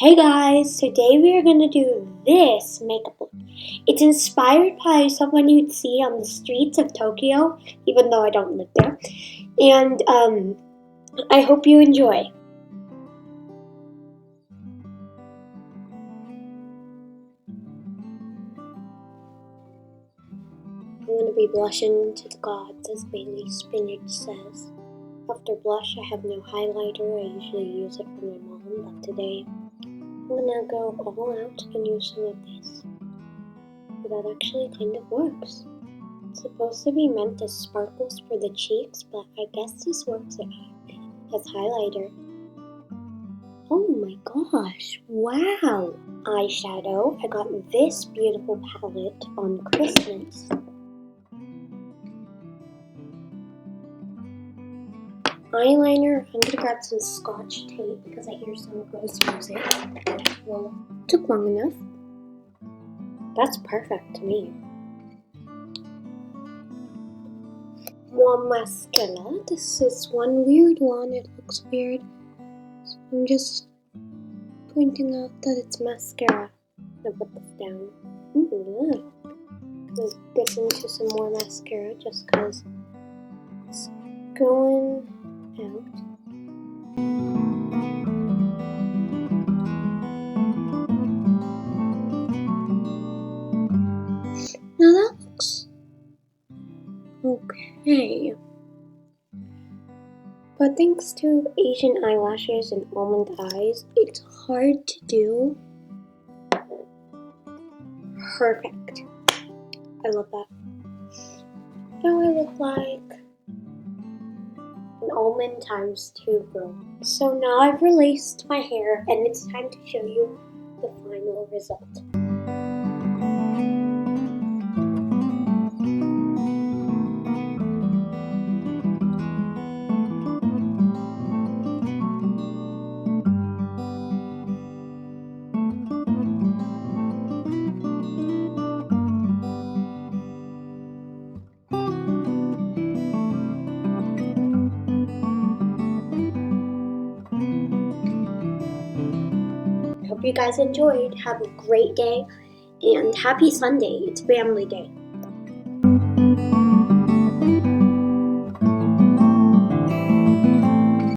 Hey guys, today we are going to do this makeup look. It's inspired by someone you'd see on the streets of Tokyo, even though I don't live there. And I hope you enjoy. I'm going to be blushing to the gods, as Bailey Spinach says. After blush, I have no highlighter. I usually use it for my mom, but today I'm going to go all out and use some of this. That actually kind of works. It's supposed to be meant as sparkles for the cheeks, but I guess this works as highlighter. Oh my gosh, wow! Eyeshadow. I got this beautiful palette on Christmas. Eyeliner, I'm gonna grab some Scotch tape because I hear some girls use it. Well, took long enough. That's perfect to me. More mascara. This is one weird one. It looks weird. So I'm just pointing out that it's mascara. I'm gonna put this down. Ooh, I'm gonna dip into some more mascara just because it's going out. Now that looks okay. But thanks to Asian eyelashes and almond eyes, it's hard to do. Perfect. I love that. Now I look like an almond times 2 girl. So now I've released my hair and it's time to show you the final result. Hope you guys enjoyed. Have a great day and happy Sunday. It's family day.